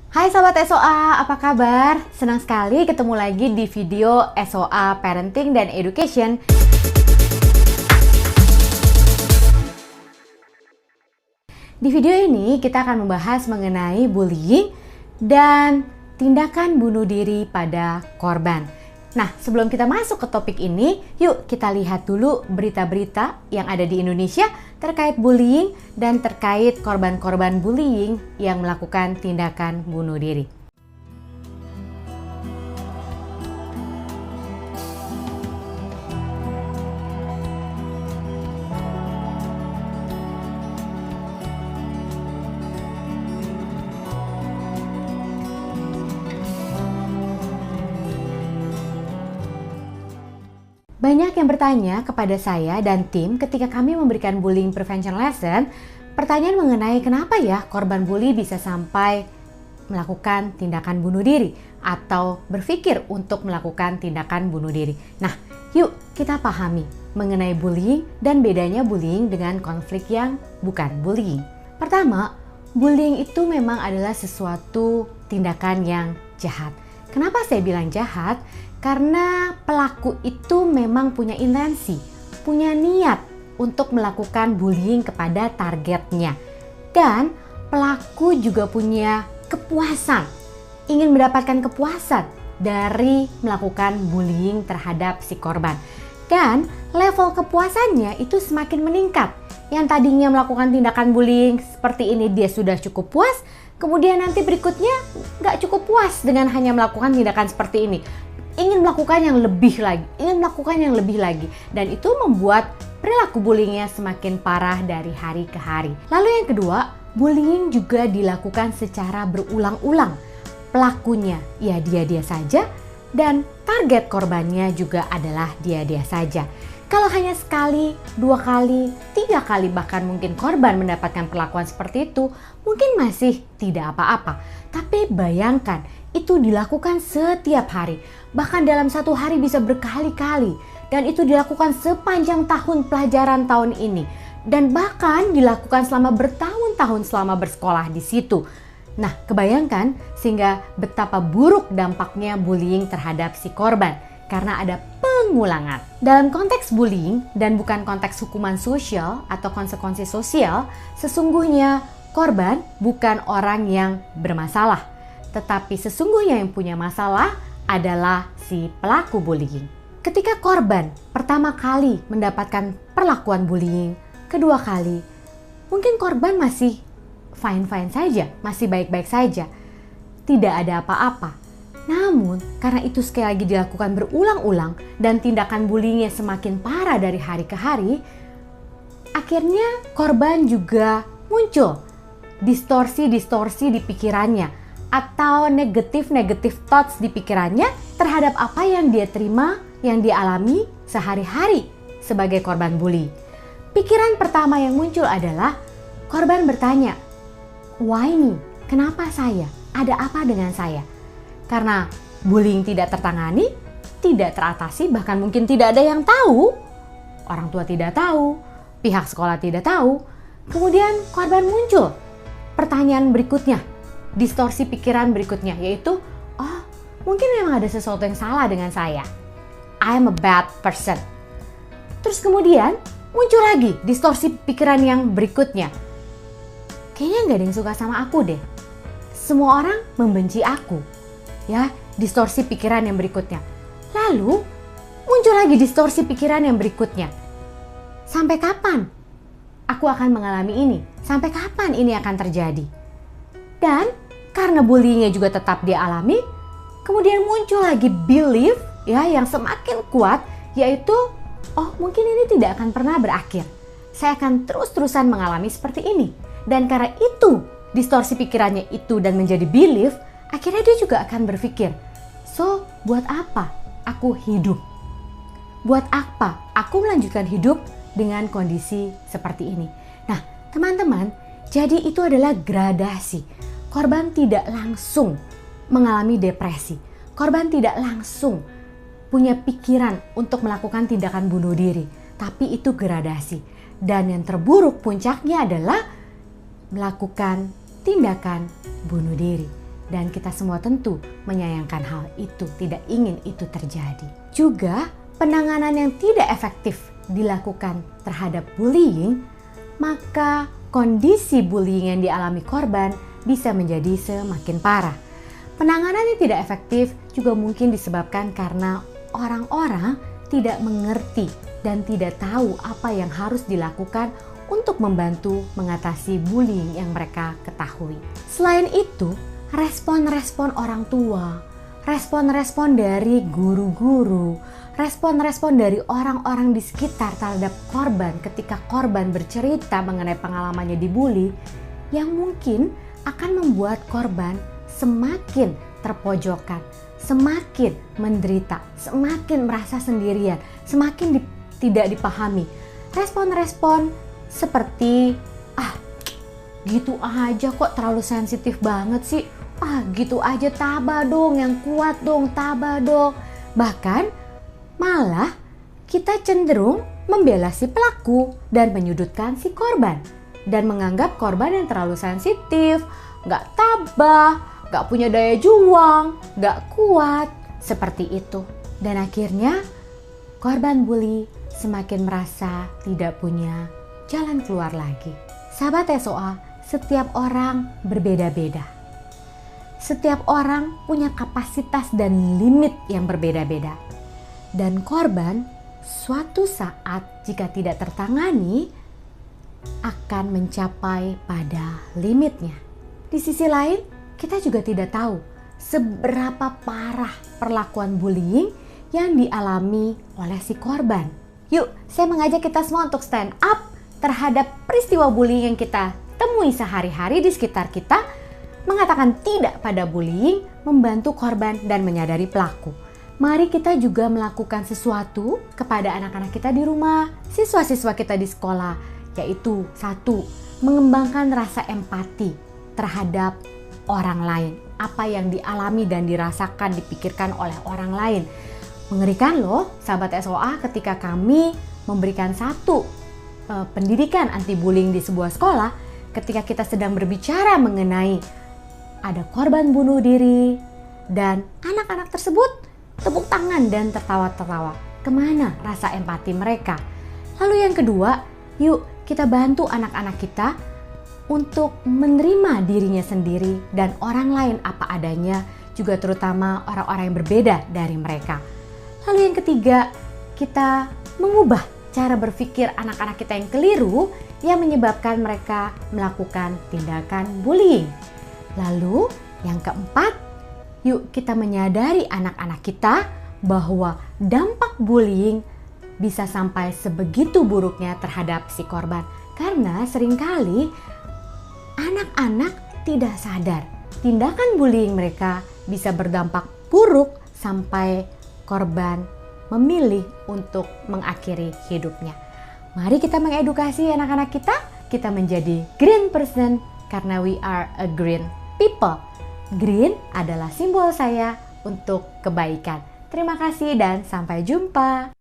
Hai Sobat SOA, apa kabar? Senang sekali ketemu lagi di video SOA Parenting dan Education. Di video ini kita akan membahas mengenai bullying dan tindakan bunuh diri pada korban. Nah, sebelum kita masuk ke topik ini, yuk kita lihat dulu berita-berita yang ada di Indonesia terkait bullying dan terkait korban-korban bullying yang melakukan tindakan bunuh diri. Banyak yang bertanya kepada saya dan tim ketika kami memberikan bullying prevention lesson, pertanyaan mengenai kenapa ya korban bully bisa sampai melakukan tindakan bunuh diri atau berpikir untuk melakukan tindakan bunuh diri. Nah, yuk kita pahami mengenai bullying dan bedanya bullying dengan konflik yang bukan bullying. Pertama, bullying itu memang adalah sesuatu tindakan yang jahat. Kenapa saya bilang jahat? Karena pelaku itu memang punya intensi, punya niat untuk melakukan bullying kepada targetnya. Dan pelaku juga punya kepuasan, ingin mendapatkan kepuasan dari melakukan bullying terhadap si korban. Dan level kepuasannya itu semakin meningkat. Yang tadinya melakukan tindakan bullying seperti ini dia sudah cukup puas, kemudian nanti berikutnya nggak cukup puas dengan hanya melakukan tindakan seperti ini. Ingin melakukan yang lebih lagi, dan itu membuat perilaku bullyingnya semakin parah dari hari ke hari. Lalu yang kedua, bullying juga dilakukan secara berulang-ulang. Pelakunya ya dia-dia saja, dan target korbannya juga adalah dia-dia saja. Kalau hanya sekali, 2 kali, 3 kali bahkan mungkin korban mendapatkan perlakuan seperti itu, mungkin masih tidak apa-apa. Tapi bayangkan, itu dilakukan setiap hari. Bahkan dalam satu hari bisa berkali-kali. Dan itu dilakukan sepanjang tahun pelajaran tahun ini. Dan bahkan dilakukan selama bertahun-tahun selama bersekolah di situ. Nah, kebayangkan sehingga betapa buruk dampaknya bullying terhadap si korban. Karena ada pengulangan. Dalam konteks bullying dan bukan konteks hukuman sosial atau konsekuensi sosial, sesungguhnya korban bukan orang yang bermasalah. Tetapi sesungguhnya yang punya masalah adalah si pelaku bullying. Ketika korban pertama kali mendapatkan perlakuan bullying, kedua kali, mungkin korban masih fine-fine saja, masih baik-baik saja. Tidak ada apa-apa. Namun, karena itu sekali lagi dilakukan berulang-ulang dan tindakan bullyingnya semakin parah dari hari ke hari, akhirnya korban juga muncul distorsi-distorsi di pikirannya atau negatif thoughts di pikirannya terhadap apa yang dia terima, yang dia alami sehari-hari sebagai korban bully. Pikiran pertama yang muncul adalah korban bertanya, why me? Kenapa saya? Ada apa dengan saya? Karena bullying tidak tertangani, tidak teratasi, bahkan mungkin tidak ada yang tahu. Orang tua tidak tahu, pihak sekolah tidak tahu. Kemudian korban muncul pertanyaan berikutnya, distorsi pikiran berikutnya, yaitu, oh mungkin memang ada sesuatu yang salah dengan saya. I'm a bad person. Terus kemudian muncul lagi distorsi pikiran yang berikutnya. Kayaknya gak ada yang suka sama aku deh. Semua orang membenci aku. Ya, distorsi pikiran yang berikutnya. Lalu muncul lagi distorsi pikiran yang berikutnya. Sampai kapan aku akan mengalami ini? Sampai kapan ini akan terjadi? Dan karena bullyingnya juga tetap dialami, kemudian muncul lagi belief ya yang semakin kuat, yaitu oh mungkin ini tidak akan pernah berakhir. Saya akan terus-terusan mengalami seperti ini. Dan karena itu distorsi pikirannya itu dan menjadi belief, akhirnya dia juga akan berpikir, so buat apa aku hidup? Buat apa aku melanjutkan hidup dengan kondisi seperti ini? Nah teman-teman, jadi itu adalah gradasi. Korban tidak langsung mengalami depresi. Korban tidak langsung punya pikiran untuk melakukan tindakan bunuh diri. Tapi itu gradasi. Dan yang terburuk puncaknya adalah melakukan tindakan bunuh diri. Dan kita semua tentu menyayangkan hal itu, tidak ingin itu terjadi. Juga penanganan yang tidak efektif dilakukan terhadap bullying, maka kondisi bullying yang dialami korban bisa menjadi semakin parah. Penanganan yang tidak efektif juga mungkin disebabkan karena orang-orang tidak mengerti dan tidak tahu apa yang harus dilakukan untuk membantu mengatasi bullying yang mereka ketahui. Selain itu, respon-respon orang tua, respon-respon dari guru-guru, respon-respon dari orang-orang di sekitar terhadap korban ketika korban bercerita mengenai pengalamannya dibully, yang mungkin akan membuat korban semakin terpojokkan, semakin menderita, semakin merasa sendirian, semakin tidak dipahami. Respon-respon seperti, gitu aja kok, terlalu sensitif banget sih. Gitu aja, tabah dong, yang kuat dong, tabah dong. Bahkan malah kita cenderung membela si pelaku dan menyudutkan si korban. Dan menganggap korban yang terlalu sensitif, gak tabah, gak punya daya juang, gak kuat, seperti itu. Dan akhirnya korban bully semakin merasa tidak punya jalan keluar lagi. Sahabat SOA, setiap orang berbeda-beda. Setiap orang punya kapasitas dan limit yang berbeda-beda. Dan korban suatu saat jika tidak tertangani akan mencapai pada limitnya. Di sisi lain, kita juga tidak tahu seberapa parah perlakuan bullying yang dialami oleh si korban. Yuk, saya mengajak kita semua untuk stand up terhadap peristiwa bullying yang kita temui sehari-hari di sekitar kita, mengatakan tidak pada bullying, membantu korban dan menyadari pelaku. Mari kita juga melakukan sesuatu kepada anak-anak kita di rumah, siswa-siswa kita di sekolah, yaitu 1. Mengembangkan rasa empati terhadap orang lain. Apa yang dialami dan dirasakan, dipikirkan oleh orang lain. Mengerikan loh, sahabat SOA, ketika kami memberikan satu pendidikan anti-bullying di sebuah sekolah, ketika kita sedang berbicara mengenai ada korban bunuh diri dan anak-anak tersebut tepuk tangan dan tertawa-tertawa. Kemana rasa empati mereka? Lalu yang kedua, yuk kita bantu anak-anak kita untuk menerima dirinya sendiri dan orang lain apa adanya, juga terutama orang-orang yang berbeda dari mereka. Lalu yang ketiga, kita mengubah cara berpikir anak-anak kita yang keliru yang menyebabkan mereka melakukan tindakan bullying. Lalu yang keempat, yuk kita menyadari anak-anak kita bahwa dampak bullying bisa sampai sebegitu buruknya terhadap si korban. Karena seringkali anak-anak tidak sadar tindakan bullying mereka bisa berdampak buruk sampai korban memilih untuk mengakhiri hidupnya. Mari kita mengedukasi anak-anak kita menjadi green person karena we are a green people. Green adalah simbol saya untuk kebaikan. Terima kasih dan sampai jumpa.